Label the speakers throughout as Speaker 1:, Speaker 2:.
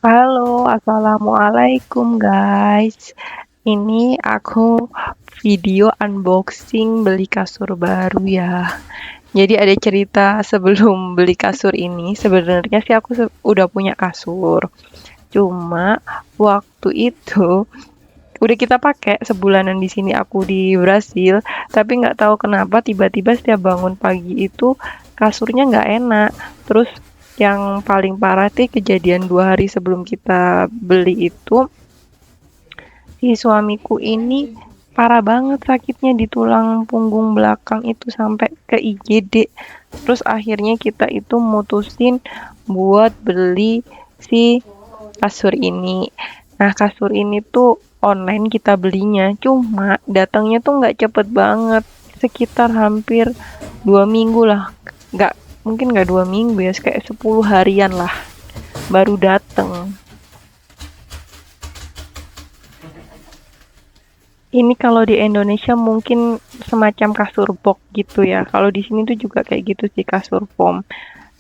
Speaker 1: Halo, assalamualaikum guys. Ini aku video unboxing beli kasur baru ya. Jadi ada cerita sebelum beli kasur ini. Sebenarnya sih aku udah punya kasur. Cuma waktu itu udah kita pakai sebulanan di sini aku di Brasil, tapi nggak tahu kenapa tiba-tiba setiap bangun pagi itu kasurnya nggak enak. Terus yang paling parah sih kejadian 2 hari sebelum kita beli itu, si suamiku ini parah banget sakitnya di tulang punggung belakang itu sampai ke IGD. Terus akhirnya kita itu mutusin buat beli si kasur ini. Nah, kasur ini tuh online kita belinya, cuma datangnya tuh nggak cepet banget, sekitar hampir 2 minggu lah. Nggak, mungkin nggak 2 minggu ya, kayak 10 harian lah baru dateng. Ini kalau di Indonesia mungkin semacam kasur box gitu ya. Kalau di sini tuh juga kayak gitu sih, kasur foam.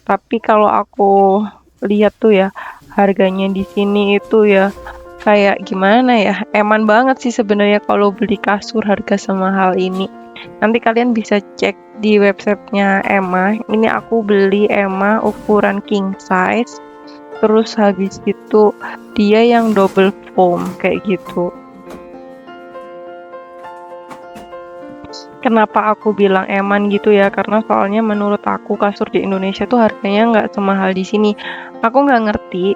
Speaker 1: Tapi kalau aku lihat tuh ya, harganya di sini itu ya kayak gimana ya? Eman banget sih sebenarnya kalau beli kasur harga semahal ini. Nanti kalian bisa cek di websitenya Emma. Ini aku beli Emma ukuran king size. Terus habis itu dia yang double foam kayak gitu. Kenapa aku bilang eman gitu ya? Karena soalnya menurut aku kasur di Indonesia tuh harganya nggak semahal di sini. Aku nggak ngerti,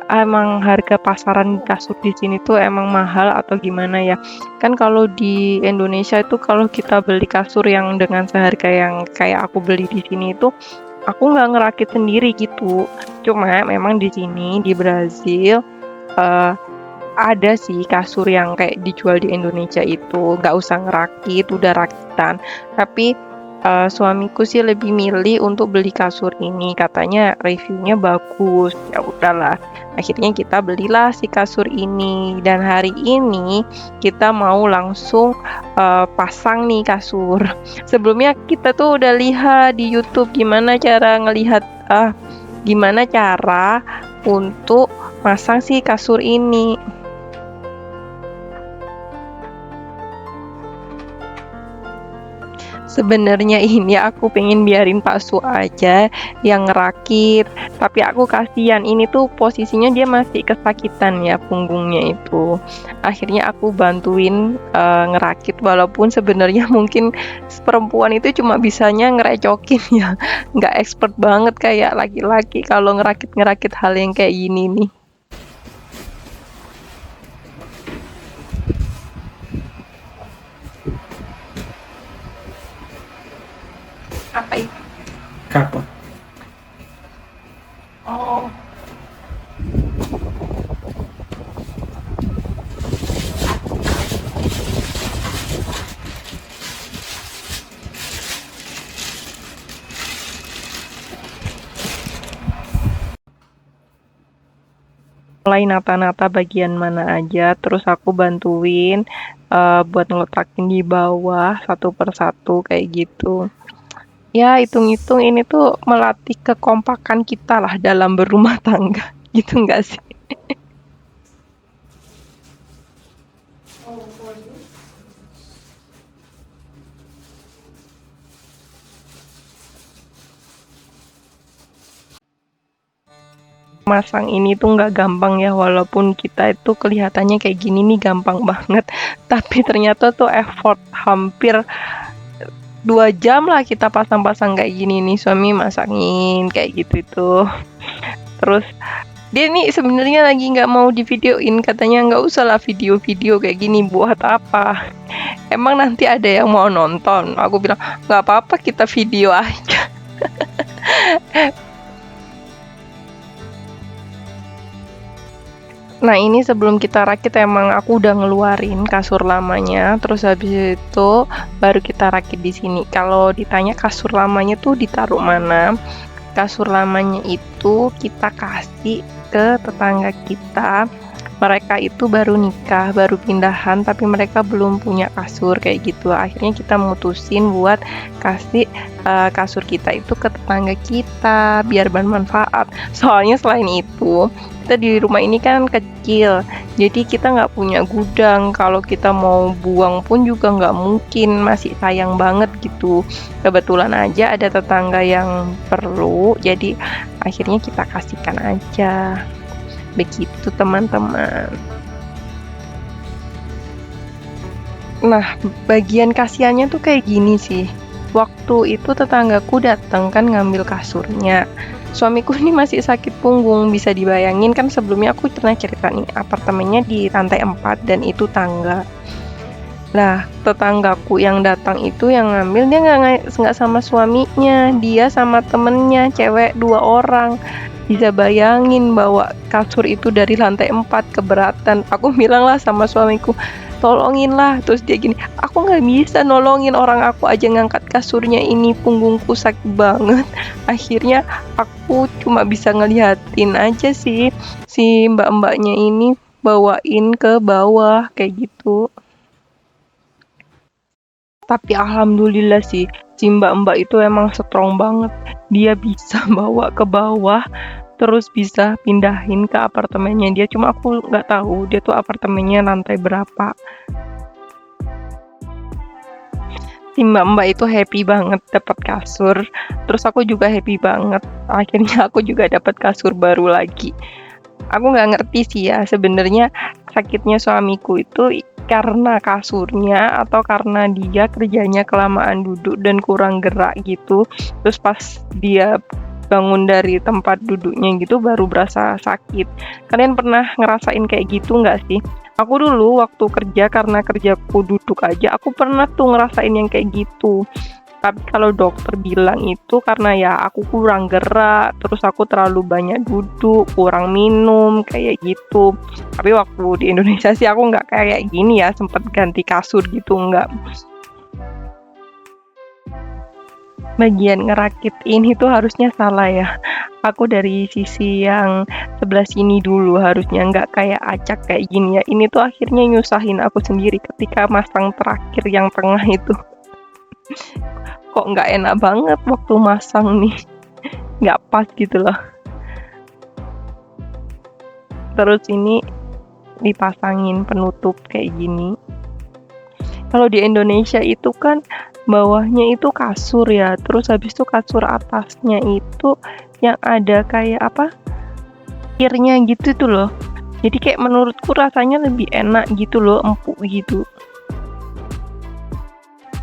Speaker 1: emang harga pasaran kasur di sini tuh emang mahal atau gimana ya? Kan kalau di Indonesia itu kalau kita beli kasur yang dengan seharga yang kayak aku beli di sini itu, aku nggak ngerakit sendiri gitu. Cuma memang di sini di Brazil, eh, ada sih kasur yang kayak dijual di Indonesia itu, nggak usah ngerakit, udah rakitan. Tapi suamiku sih lebih milih untuk beli kasur ini, katanya reviewnya bagus. Ya udahlah, akhirnya kita belilah si kasur ini. Dan hari ini kita mau langsung pasang nih kasur. Sebelumnya kita tuh udah lihat di YouTube gimana cara untuk masang si kasur ini. Sebenarnya ini aku pengen biarin Pak Su aja yang ngerakit, tapi aku kasihan ini tuh posisinya dia masih kesakitan ya punggungnya itu. Akhirnya aku bantuin ngerakit, walaupun sebenarnya mungkin perempuan itu cuma bisanya ngerecokin ya, nggak expert banget kayak laki-laki kalau ngerakit-ngerakit hal yang kayak gini nih. Apa itu?
Speaker 2: Capa.
Speaker 1: Oh, mulai nata-nata bagian mana aja, terus aku bantuin buat ngeletakin di bawah satu persatu kayak gitu. Ya, hitung-hitung ini tuh melatih kekompakan kita lah dalam berumah tangga, gitu nggak sih? Masang ini tuh nggak gampang ya, walaupun kita itu kelihatannya kayak gini nih gampang banget, tapi ternyata tuh effort hampir 2 jam lah kita pasang-pasang kayak gini nih, suami masangin kayak gitu itu. Terus dia nih sebenarnya lagi nggak mau divideoin, katanya nggak usah lah video-video kayak gini, buat apa? Emang nanti ada yang mau nonton? Aku bilang nggak apa-apa, kita video aja. Nah, ini sebelum kita rakit emang aku udah ngeluarin kasur lamanya, terus habis itu baru kita rakit di sini. Kalau ditanya kasur lamanya tuh ditaruh mana? Kasur lamanya itu kita kasih ke tetangga kita mereka itu baru nikah, baru pindahan, tapi mereka belum punya kasur kayak gitu. Akhirnya kita mutusin buat kasih kasur kita itu ke tetangga kita biar bermanfaat. Soalnya selain itu, kita di rumah ini kan kecil, jadi kita nggak punya gudang. Kalau kita mau buang pun juga nggak mungkin, masih sayang banget gitu. Kebetulan aja ada tetangga yang perlu, jadi akhirnya kita kasihkan aja. Begitu teman-teman. Nah, bagian kasihannya tuh kayak gini sih. Waktu itu tetanggaku datang kan ngambil kasurnya. Suamiku ini masih sakit punggung, bisa dibayangin kan sebelumnya aku pernah cerita nih, apartemennya di lantai 4 dan itu tangga. Nah, tetanggaku yang datang itu yang ngambil dia nggak sama suaminya, dia sama temennya, cewek 2 orang. Bisa bayangin bawa kasur itu dari lantai 4 keberatan. Aku bilang lah sama suamiku, tolongin lah. Terus dia gini, aku nggak bisa nolongin, orang aku aja ngangkat kasurnya ini, punggungku sakit banget. Akhirnya aku cuma bisa ngeliatin aja sih si mbak-mbaknya ini bawain ke bawah kayak gitu. Tapi alhamdulillah sih, si mbak-mbak itu emang strong banget. Dia bisa bawa ke bawah, terus bisa pindahin ke apartemennya dia. Cuma aku nggak tahu dia tuh apartemennya lantai berapa. Si mbak-mbak itu happy banget dapat kasur. Terus aku juga happy banget. Akhirnya aku juga dapat kasur baru lagi. Aku nggak ngerti sih ya sebenarnya sakitnya suamiku itu karena kasurnya atau karena dia kerjanya kelamaan duduk dan kurang gerak gitu. Terus pas dia bangun dari tempat duduknya gitu baru berasa sakit. Kalian pernah ngerasain kayak gitu nggak sih? Aku dulu waktu kerja, karena kerjaku duduk aja, aku pernah tuh ngerasain yang kayak gitu. Tapi kalau dokter bilang itu karena ya aku kurang gerak, terus aku terlalu banyak duduk, kurang minum, kayak gitu. Tapi waktu di Indonesia sih aku nggak kayak gini ya, sempet ganti kasur gitu, nggak. Bagian ngerakit ini tuh harusnya salah ya. Aku dari sisi yang sebelah sini dulu, harusnya nggak kayak acak kayak gini ya. Ini tuh akhirnya nyusahin aku sendiri ketika masang terakhir yang tengah itu. Kok nggak enak banget waktu masang nih, nggak pas gitu loh. Terus ini dipasangin penutup kayak gini. Kalau di Indonesia itu kan bawahnya itu kasur ya, terus habis itu kasur atasnya itu yang ada kayak apa, airnya gitu tuh loh. Jadi kayak menurutku rasanya lebih enak gitu loh, empuk gitu.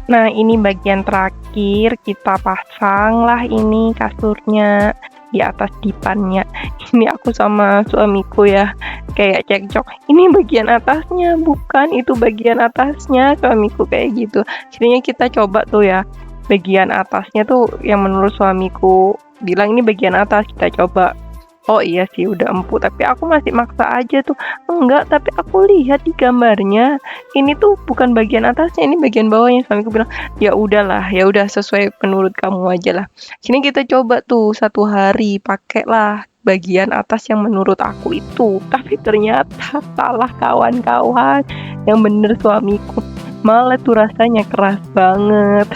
Speaker 1: Nah, ini bagian terakhir, kita pasang lah ini kasurnya di atas dipannya. Ini aku sama suamiku ya, kayak cekcok, ini bagian atasnya, bukan itu bagian atasnya, suamiku kayak gitu. Jadinya kita coba tuh ya, bagian atasnya tuh yang menurut suamiku bilang ini bagian atas, kita coba. Oh iya sih udah empuk, tapi aku masih maksa aja tuh. Enggak, tapi aku lihat di gambarnya ini tuh bukan bagian atasnya, ini bagian bawahnya. Suamiku bilang, ya udahlah, ya udah sesuai menurut kamu aja lah. Sini kita coba tuh 1 hari pakailah bagian atas yang menurut aku itu. Tapi ternyata salah kawan-kawan, yang bener suamiku. Malah tuh rasanya keras banget.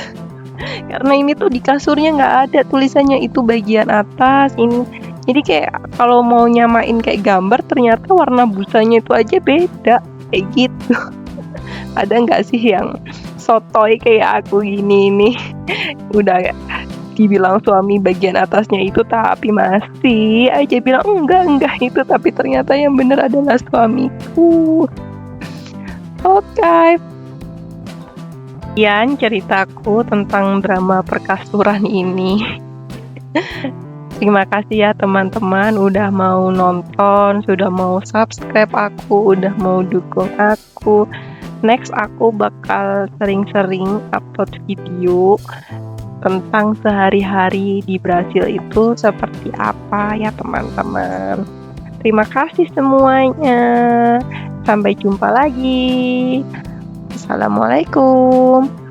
Speaker 1: Karena ini tuh di kasurnya nggak ada tulisannya itu bagian atas ini. Jadi kayak kalau mau nyamain kayak gambar, ternyata warna busanya itu aja beda kayak gitu. Ada nggak sih yang sotoy kayak aku gini nih? Udah dibilang suami bagian atasnya itu, tapi masih aja bilang enggak itu, tapi ternyata yang bener adalah suamiku. Oke. Sekian ceritaku tentang drama perkasuran ini. Terima kasih ya teman-teman udah mau nonton, sudah mau subscribe aku, udah mau dukung aku. Next aku bakal sering-sering upload video tentang sehari-hari di Brasil itu seperti apa ya teman-teman. Terima kasih semuanya. Sampai jumpa lagi. Assalamualaikum.